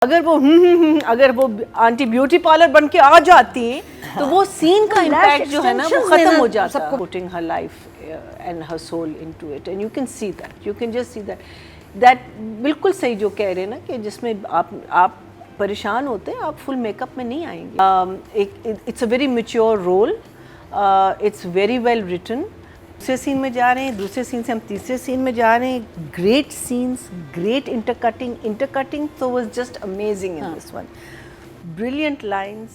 अगर वो aunty beauty parlour बन के आ जाती तो वो सीन का इम्पैक्ट जो है ना वो खत्म हो जाता है. Putting her life and her soul into it and you can see that, you can just see that बिल्कुल सही जो कह रहे हैं ना कि जिसमें आप परेशान होते हैं, आप फुल मेकअप में नहीं आएंगे. It's a very mature role, it's very well written. दूसरे सीन में जा रहे हैं, दूसरे सीन से हम तीसरे सीन में जा रहे हैं. ग्रेट सीन्स, ग्रेट इंटरकटिंग तो was just amazing in this one. Brilliant lines,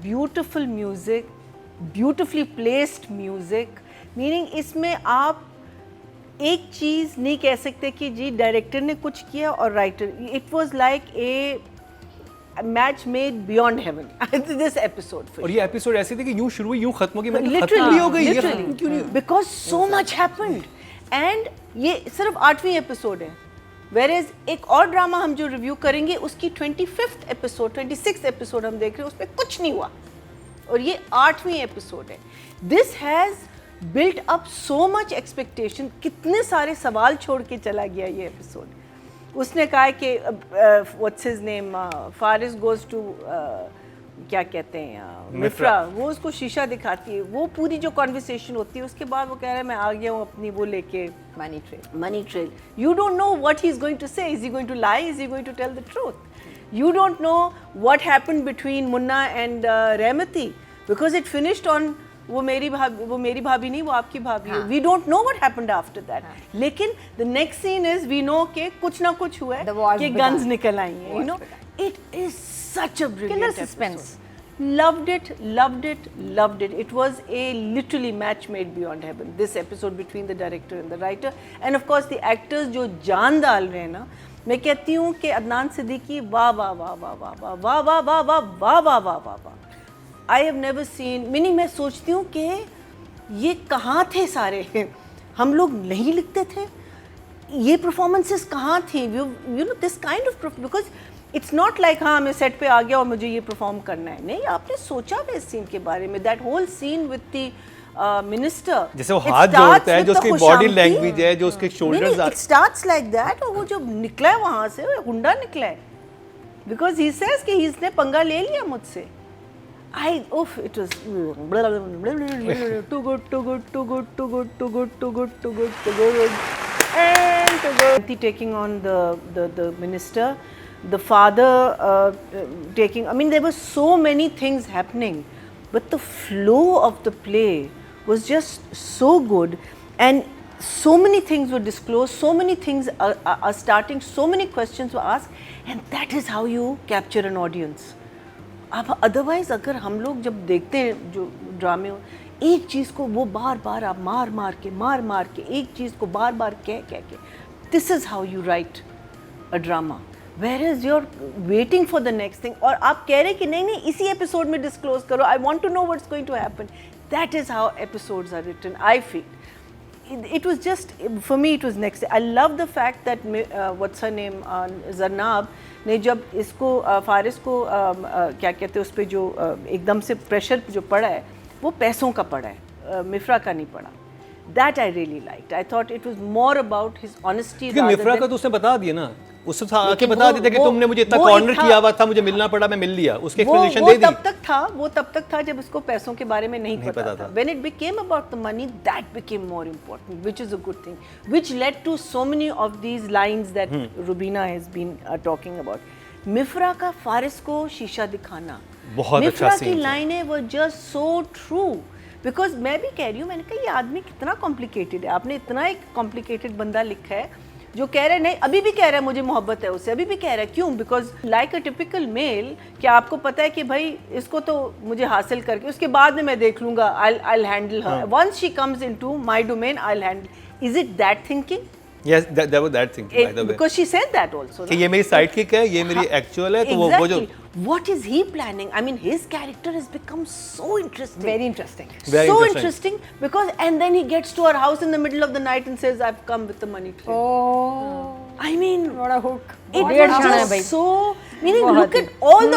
beautiful music, beautifully placed music. Meaning इसमें आप एक चीज़ नहीं कह सकते कि जी डायरेक्टर ने कुछ किया और writer. It was like a match made beyond haven this episode. और ये एपिसोड ऐसी थी कि यूं शुरू हुई यूं खत्म हो गई, मतलब लिटरली हो गई because so much happened. And ये सिर्फ 8वीं एपिसोड है, वेरेज एक और ड्रामा हम जो रिव्यू करेंगे उसकी 25th एपिसोड 26th एपिसोड हम देख रहे हैं, उसमें कुछ नहीं हुआ और ये 8वीं एपिसोड है. This has built up so much expectation. कितने सारे सवाल छोड़ के चला गया ये एपिसोड. उसने कहा कि what's his name, Faris goes to क्या कहते हैं मिफ्रा, वो उसको शीशा दिखाती है. वो पूरी जो कॉन्वर्सेशन होती है उसके बाद वो कह रहा है मैं आ गया हूँ अपनी वो लेके money trail. You don't know what he is going to say. Is he going to lie, is he going to tell the truth? You don't know what happened between Munna and Rahmati because it finished on वो मेरी भाभी नहीं, वो आपकी भाभी है. We don't know what happened after that. लेकिन the next scene is we know कि कुछ ना कुछ हुआ है, कि गन्स निकल आई हैं. You know it is such a brilliant suspense. loved it. It was a literally match made beyond heaven, this episode between the director and the writer and of course the actors जो जान डाल रहे हैं ना. मैं कहती हूँ कि अदनान सिद्दीकी वाह वाह वाह वाह वाह वाह वाह वाह वाह वाह वाह वाह वाह वाह वाह. I have never seen. Meaning मैं सोचती हूँ कि ये कहाँ थे सारे, हम लोग नहीं लिखते थे, ये परफॉर्मेंसेस कहाँ थी? You know this kind of, because it's not like हाँ मैं सेट पे आ गया और मुझे ये परफॉर्म करना है. नहीं, आपने सोचा भी इस सीन के बारे में. That whole scene with the minister, जैसे वो हाथ जोड़ता है, जो उसकी बॉडी लैंग्वेज है, जो उसके shoulders are, it starts like that. और वो जो निकला है वहाँ से, वो हुंडा निकला है बिकॉज ही सेज कि इसने पंगा ले लिया मुझसे. it was too good. And taking on the minister, the father taking, I mean there were so many things happening, but the flow of the play was just so good and so many things were disclosed, so many things are starting, so many questions were asked, and that is how you capture an audience. अब otherwise अगर हम लोग जब देखते हैं जो ड्रामे, एक चीज़ को वो बार बार आप मार मार के एक चीज़ को बार बार कह के, this is how you write a drama. Where is your waiting for the next thing. और आप कह रहे हैं कि नहीं इसी एपिसोड में डिस्क्लोज करो, I want to know what's going to happen. That is how episodes are written, I feel. It was just, for me it was next. I love the fact that what's her name, Zarnab ने जब इसको फारिस को क्या कहते हैं उस पर जो एकदम से प्रेशर जो पड़ा है वो पैसों का पड़ा है, मिफ्रा का नहीं पड़ा. That I really liked. I thought it was more about his honesty. क्योंकि मिफ्रा का तो उसने बता दिया ना, उससे आके बता देता कि तुमने मुझे इतना कॉर्नर किया हुआ था, मुझे मिलना पड़ा, मैं मिल लिया. उसके एक्सप्लेनेशन दे दी. वो तब तक था जब उसको पैसों के बारे में नहीं पता था. When it became about the money, that became more important, which is a good thing, which led to so many of these lines that Rubina has been talking about. मिफ्रा का फारिस को शीशा दिखाना, बहुत अच्छा सीन. मिफ्रा की लाइनें were just so true. Because मैं भी कह रही हूँ, मैंने कहा ये आदमी कितना कॉम्प्लिकेटेड है. आपने इतना एक कॉम्प्लिकेटेड बंदा लिखा है जो कह रहा है नहीं, अभी भी कह रहा है मुझे मोहब्बत है उससे, अभी भी कह रहा है. क्यों? Because like a typical male, कि आपको पता है कि भाई इसको तो मुझे हासिल करके उसके बाद में मैं देख लूंगा, I'll handle her. Once she comes into my domain, I'll handle. Is it that thinking? Yes, that was that thinking, by the way. Because she said that also. कि ये मेरी साइडकिक है, ये मेरी एक्चुअल है, तो वो जो what is he planning? I mean, his character has become so interesting. Very interesting. So interesting because, and then he gets to her house in the middle of the night and says, "I've come with the money train." Oh. I mean, what a hook. It was just so Meaning, look at all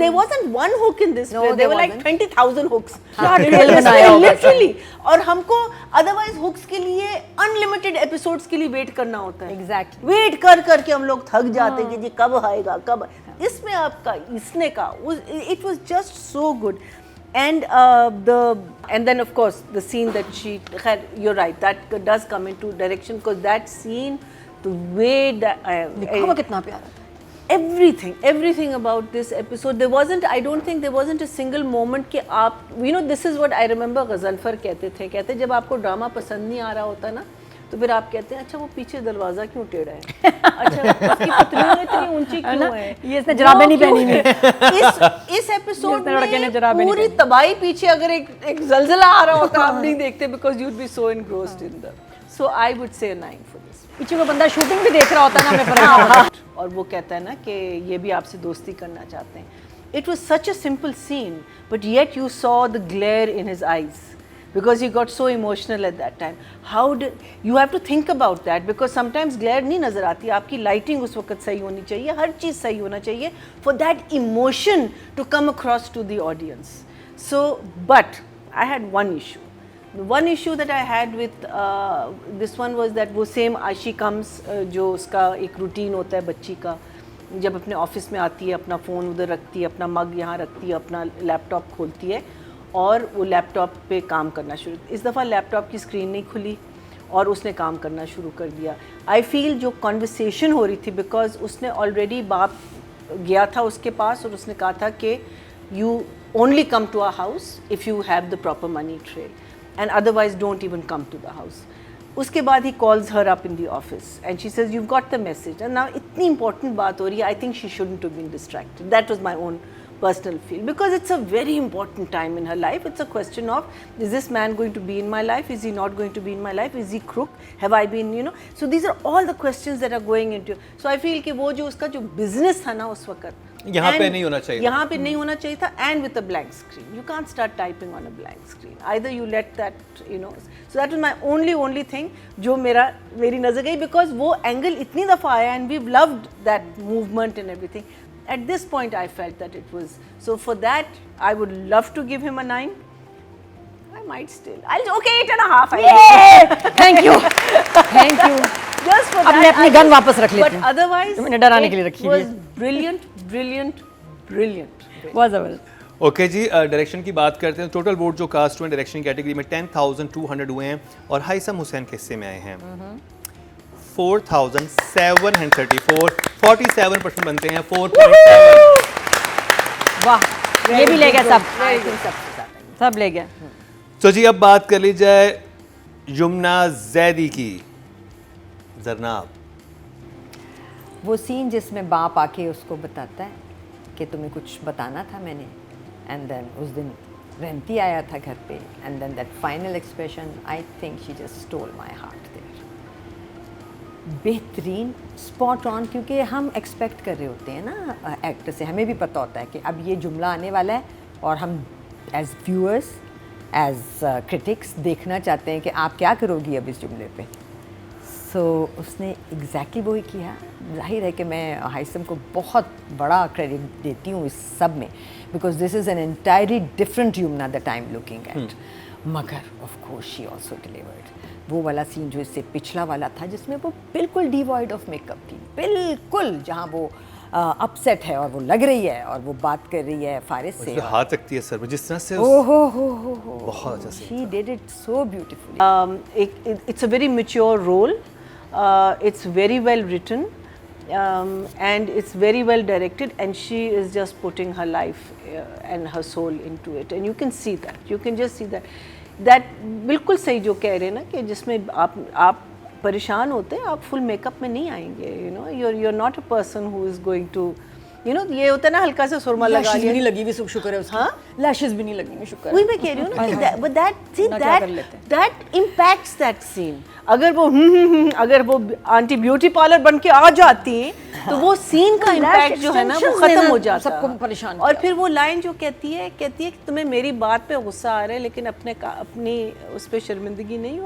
there wasn't one hook in this. No, There there were like wasn't. 20,000 hooks. real बनाया होगा Literally. और हमको otherwise hooks के लिए unlimited episodes के लिए wait करना होता है. Exactly. Wait कर के हम लोग थक जाते हैं कि जी कब आएगा कब. इसमें आपका इसने का it was just so good. And and then of course the scene that she had, you're right, that does come into direction because that scene, the way that लिखा हुआ कितना प्यारा था. everything about this episode, I don't think there wasn't a single moment कि आप, you know, this is what I remember Ghazanfar कहते जब आपको ड्रामा पसंद नहीं आ रहा होता ना, तो फिर आप कहते हैं अच्छा वो पीछे दरवाजा क्यों टेढ़ा है, अच्छा उसकी पतलून इतनी ऊंची क्यों है, ये इसने जुराबें नहीं पहनी हुई. इस एपिसोड ये लड़के ने में जुराबें नहीं पूरी तबाही पीछे अगर एक जलजला आ रहा होता आप नहीं देखते because you'd be so engrossed in the, so I would say 9 for this. पीछे वो बंदा शूटिंग भी देख रहा होता ना, हमें पता नहीं होता. और वो कहता है ना कि ये भी आपसे दोस्ती करना चाहते हैं. It was such a simple scene, but yet you saw the glare in his eyes because he got so emotional at that time. How did you have to think about that because sometimes glare नहीं नजर आती, आपकी lighting उस वक्त सही होनी चाहिए, हर चीज़ सही होना चाहिए for that emotion to come across to the audience. So, but I had one issue. The one issue that I had with this one was that वो same she comes जो उसका एक routine होता है बच्ची का, जब अपने ऑफिस में आती है अपना फ़ोन उधर रखती है, अपना मग यहाँ रखती है, अपना लैपटॉप खोलती है और वो लैपटॉप पे काम करना शुरू. इस दफ़ा लैपटॉप की स्क्रीन नहीं खुली और उसने काम करना शुरू कर दिया. आई फील जो कॉन्वर्सेशन हो रही थी बिकॉज उसने ऑलरेडी बाप गया था उसके पास और उसने कहा था कि you only come to our house if you have the proper money trail and otherwise don't even come to the house. उसके बाद he calls her up in the office and she says you've got the message. And now इतनी important बात हो रही है, I think she shouldn't have been distracted. That was my own personal feel because it's a very important time in her life. It's a question of is this man going to be in my life? Is he not going to be in my life? Is he crook? Have I been, you know? So these are all the questions that are going into. So I feel कि वो जो उसका जो business था ना उस वक्त यहाँ पे नहीं होना चाहिए, यहाँ पे नहीं होना चाहिए था. And with a blank screen, you can't start typing on a blank screen. Either you let that, you know. So that was my only thing जो मेरी नज़र गई because वो angle इतनी दफ़ा आया and we've loved that movement and everything. At this point, I felt that it was so. For that, I would love to give him a 9. I might still. Okay, 8.5. Thank you. Just for अपने that. अपनी gun वापस रख लेते But हैं. otherwise, मैंने डराने के लिए रखी was है. brilliant. बहुत जबरदस्त. ओके जी, डायरेक्शन की बात करते हैं. टोटल वोट जो कास्ट हुए डायरेक्शन कैटेगरी में 10,200 हुए हैं और हाइसम हुसैन के हिस्से में आए हैं 4,734. 47% बनते हैं 4.7. वाह, ये भी ले गया सब. Very good. सबसे ज़्यादा. सब ले गया. तो जी अब बात कर ली जाए यमुना जैदी की. जरनाब, वो सीन जिसमें बाप आके उसको बताता है कि तुम्हें कुछ बताना था मैंने, एंड देन उस दिन रेंती आया था घर पे, and then that final expression, I think she just stole my heart there. बेहतरीन, स्पॉट ऑन, क्योंकि हम एक्सपेक्ट कर रहे होते हैं ना एक्टर से, हमें भी पता होता है कि अब ये जुमला आने वाला है और हम एज व्यूअर्स एज क्रिटिक्स देखना चाहते हैं कि आप क्या करोगी अब इस जुमले पे. सो उसने एग्जैक्टली वही किया. जाहिर है कि मैं हाइसम को बहुत बड़ा क्रेडिट देती हूँ इस सब में because this is an entirely different Yamuna that I am looking at. मगर of course she also delivered. वो वाला सीन जो इससे पिछला वाला था जिसमें वो बिल्कुल डिवॉइड ऑफ मेकअप थी, बिल्कुल, जहाँ वो अपसेट है और वो लग रही है और वो बात कर रही है फारिस से, हाथ रखती है सर में जिस तरह से. हो बहुत अच्छा scene. She did it so beautifully. It's a very mature role. It's very well written. And it's very well directed, and she is just putting her life and her soul into it, and you can see that. You can just see that बिल्कुल सही जो कह रहे हैं ना कि जिसमें आप परेशान होते हैं, आप फुल मेकअप में नहीं आएंगे. You know, you're not a person who is going to, you know, ये होता है ना हल्का सा सुरमा लगा लिया. नहीं लगी भी शुक्र है उसकी. हाँ, लैशेस भी नहीं लगी, शुक्र है. वही मैं कह रही हूँ ना कि but ना क्या कर लेते हैं. that impacts that scene. अगर वो आंटी ब्यूटी पार्लर बन के आ जाती तो वो सीन का इम्पैक्ट जो है ना वो खत्म हो जाता. सबको परेशान और फिर वो लाइन जो कहती है कि तुम्हें मेरी बात पे गुस्सा आ रहा है लेकिन अपनी उस पर शर्मिंदगी नहीं